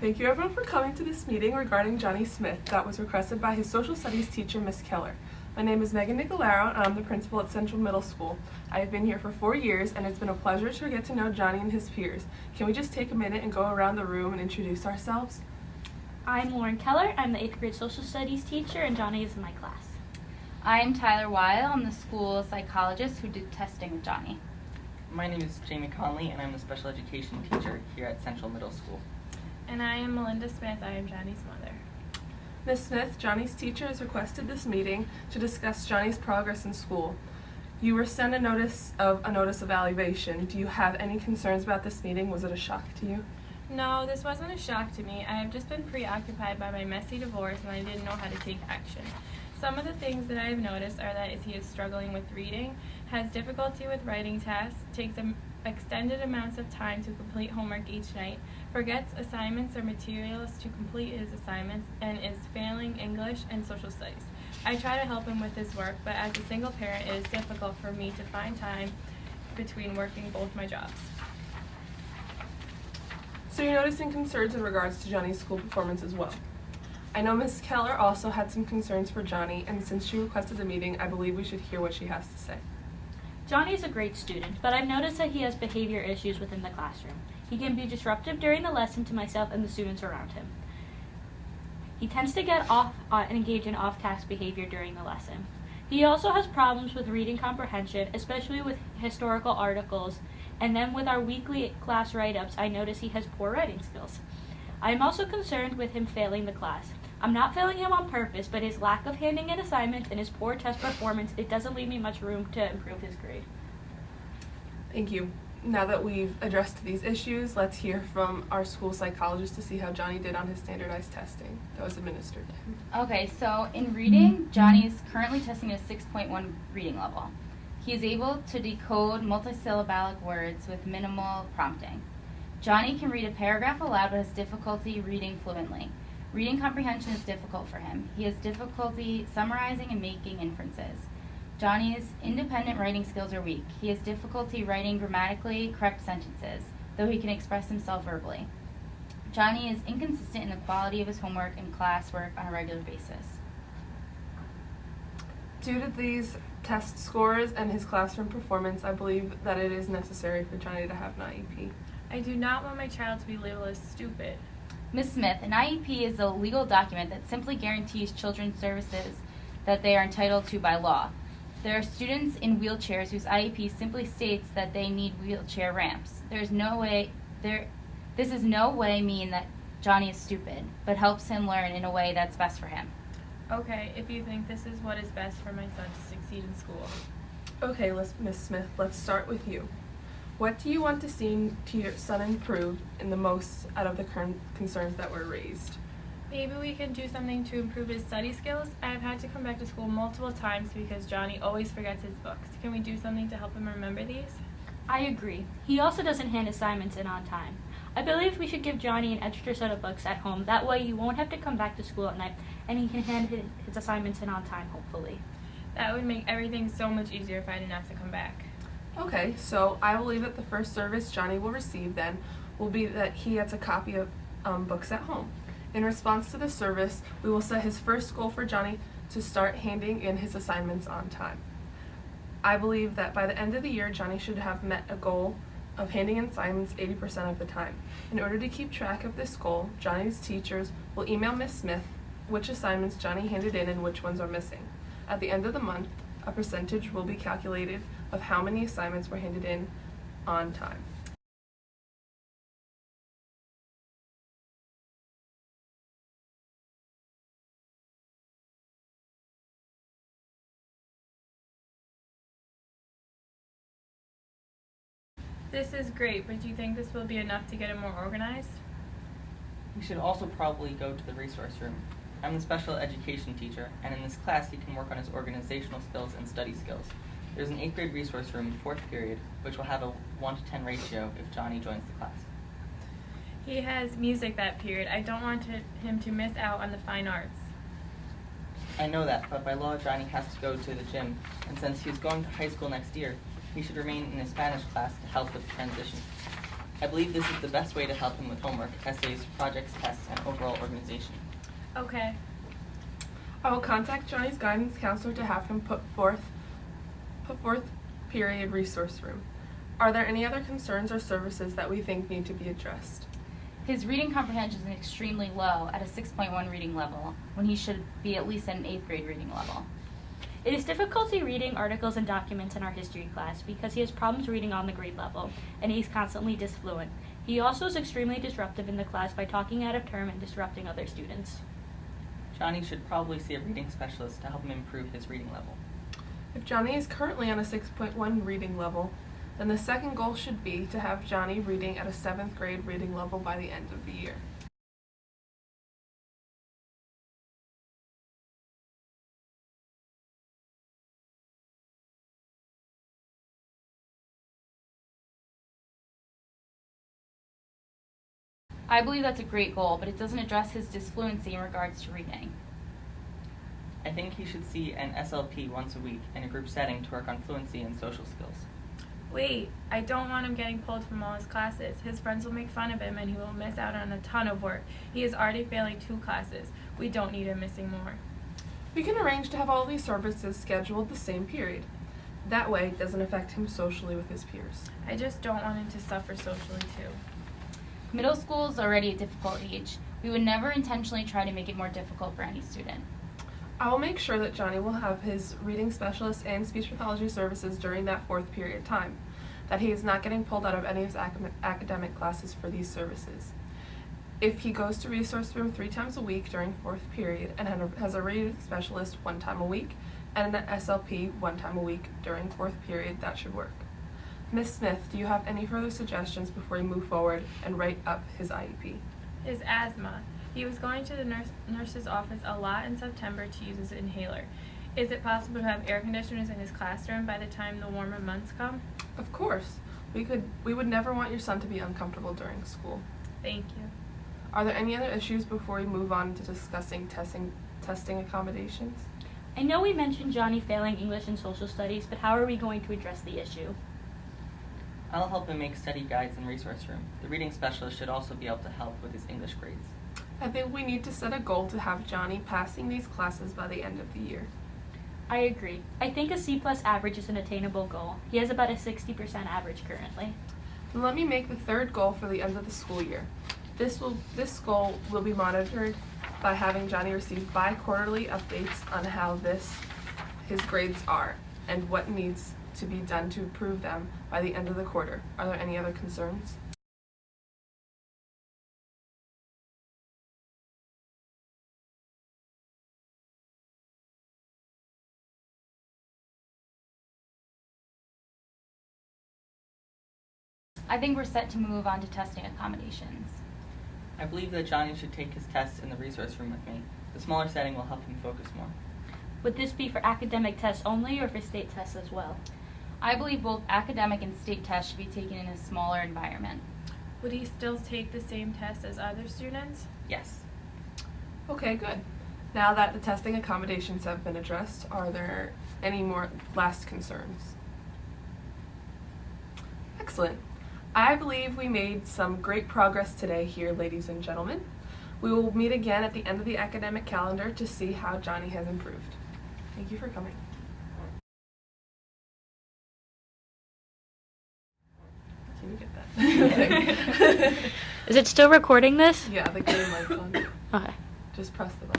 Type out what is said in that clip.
Thank you everyone for coming to this meeting regarding Johnny Smith that was requested by his social studies teacher, Miss Keller. My name is Megan Nicolaro and I'm the principal at Central Middle School. I have been here for 4 years and it's been a pleasure to get to know Johnny and his peers. Can we just take a minute and go around the room and introduce ourselves? I'm Lauren Keller. I'm the 8th grade social studies teacher and Johnny is in my class. I'm Tyler Weil. I'm the school psychologist who did testing with Johnny. My name is Jamie Conley and I'm the special education teacher here at Central Middle School. And I am Melinda Smith. I am Johnny's mother. Ms. Smith, Johnny's teacher has requested this meeting to discuss Johnny's progress in school. You were sent a notice of evaluation. Do you have any concerns about this meeting? Was it a shock to you? No, this wasn't a shock to me. I have just been preoccupied by my messy divorce and I didn't know how to take action. Some of the things that I have noticed are that he is struggling with reading, has difficulty with writing tests, takes extended amounts of time to complete homework each night, forgets assignments or materials to complete his assignments, and is failing English and social studies. I try to help him with his work, but as a single parent, it is difficult for me to find time between working both my jobs. So you're noticing concerns in regards to Johnny's school performance as well. I know Ms. Keller also had some concerns for Johnny, and since she requested the meeting, I believe we should hear what she has to say. Johnny is a great student, but I've noticed that he has behavior issues within the classroom. He can be disruptive during the lesson to myself and the students around him. He tends to get off and engage in off-task behavior during the lesson. He also has problems with reading comprehension, especially with historical articles, and then with our weekly class write-ups, I notice he has poor writing skills. I am also concerned with him failing the class. I'm not failing him on purpose, but his lack of handing in assignments and his poor test performance, it doesn't leave me much room to improve his grade. Thank you. Now that we've addressed these issues, let's hear from our school psychologist to see how Johnny did on his standardized testing that was administered to him. Okay, so in reading, Johnny is currently testing at a 6.1 reading level. He is able to decode multisyllabic words with minimal prompting. Johnny can read a paragraph aloud but has difficulty reading fluently. Reading comprehension is difficult for him. He has difficulty summarizing and making inferences. Johnny's independent writing skills are weak. He has difficulty writing grammatically correct sentences, though he can express himself verbally. Johnny is inconsistent in the quality of his homework and classwork on a regular basis. Due to these test scores and his classroom performance, I believe that it is necessary for Johnny to have an IEP. I do not want my child to be labeled as stupid. Ms. Smith, an IEP is a legal document that simply guarantees children's services that they are entitled to by law. There are students in wheelchairs whose IEP simply states that they need wheelchair ramps. This is no way mean that Johnny is stupid, but helps him learn in a way that's best for him. Okay, if you think this is what is best for my son to succeed in school. Okay, Ms. Smith, let's start with you. What do you want to see to your son improve in the most out of the current concerns that were raised? Maybe we can do something to improve his study skills. I have had to come back to school multiple times because Johnny always forgets his books. Can we do something to help him remember these? I agree. He also doesn't hand assignments in on time. I believe we should give Johnny an extra set of books at home. That way he won't have to come back to school at night and he can hand his assignments in on time, hopefully. That would make everything so much easier if I didn't have to come back. Okay, so I believe that the first service Johnny will receive then will be that he gets a copy of books at home. In response to this service, we will set his first goal for Johnny to start handing in his assignments on time. I believe that by the end of the year, Johnny should have met a goal of handing in assignments 80% of the time. In order to keep track of this goal, Johnny's teachers will email Ms. Smith which assignments Johnny handed in and which ones are missing. At the end of the month, a percentage will be calculated of how many assignments were handed in on time. This is great, but do you think this will be enough to get him more organized? We should also probably go to the resource room. I'm the special education teacher, and in this class he can work on his organizational skills and study skills. There's an 8th grade resource room in 4th period, which will have a 1-to-10 ratio if Johnny joins the class. He has music that period. I don't want him to miss out on the fine arts. I know that, but by law Johnny has to go to the gym, and since he's going to high school next year, he should remain in his Spanish class to help with the transition. I believe this is the best way to help him with homework, essays, projects, tests, and overall organization. Okay. I will contact Johnny's guidance counselor to have him put forth period resource room. Are there any other concerns or services that we think need to be addressed? His reading comprehension is extremely low at a 6.1 reading level, when he should be at least at an 8th grade reading level. It is difficulty reading articles and documents in our history class because he has problems reading on the grade level, and he's constantly disfluent. He also is extremely disruptive in the class by talking out of term and disrupting other students. Johnny should probably see a reading specialist to help him improve his reading level. If Johnny is currently on a 6.1 reading level, then the second goal should be to have Johnny reading at a 7th grade reading level by the end of the year. I believe that's a great goal, but it doesn't address his disfluency in regards to reading. I think he should see an SLP once a week in a group setting to work on fluency and social skills. Wait, I don't want him getting pulled from all his classes. His friends will make fun of him and he will miss out on a ton of work. He is already failing 2 classes. We don't need him missing more. We can arrange to have all these services scheduled the same period. That way, it doesn't affect him socially with his peers. I just don't want him to suffer socially too. Middle school is already a difficult age. We would never intentionally try to make it more difficult for any student. I will make sure that Johnny will have his reading specialist and speech pathology services during that 4th period time, that he is not getting pulled out of any of his academic classes for these services. If he goes to resource room 3 times a week during 4th period and has a reading specialist 1 time a week and an SLP 1 time a week during 4th period, that should work. Ms. Smith, do you have any further suggestions before we move forward and write up his IEP? His asthma. He was going to the nurse's office a lot in September to use his inhaler. Is it possible to have air conditioners in his classroom by the time the warmer months come? Of course. We would never want your son to be uncomfortable during school. Thank you. Are there any other issues before we move on to discussing testing accommodations? I know we mentioned Johnny failing English and social studies, but how are we going to address the issue? I'll help him make study guides and resource room. The reading specialist should also be able to help with his English grades. I think we need to set a goal to have Johnny passing these classes by the end of the year. I agree. I think a C+ average is an attainable goal. He has about a 60% average currently. Then let me make the 3rd goal for the end of the school year. This goal will be monitored by having Johnny receive bi-quarterly updates on how his grades are and what needs to be done to improve them by the end of the quarter. Are there any other concerns? I think we're set to move on to testing accommodations. I believe that Johnny should take his tests in the resource room with me. The smaller setting will help him focus more. Would this be for academic tests only or for state tests as well? I believe both academic and state tests should be taken in a smaller environment. Would he still take the same test as other students? Yes. Okay, good. Now that the testing accommodations have been addressed, are there any more last concerns? Excellent. I believe we made some great progress today here, ladies and gentlemen. We will meet again at the end of the academic calendar to see how Johnny has improved. Thank you for coming. Can you get that? Is it still recording this? Yeah, the green light's on. Okay. Just press the button.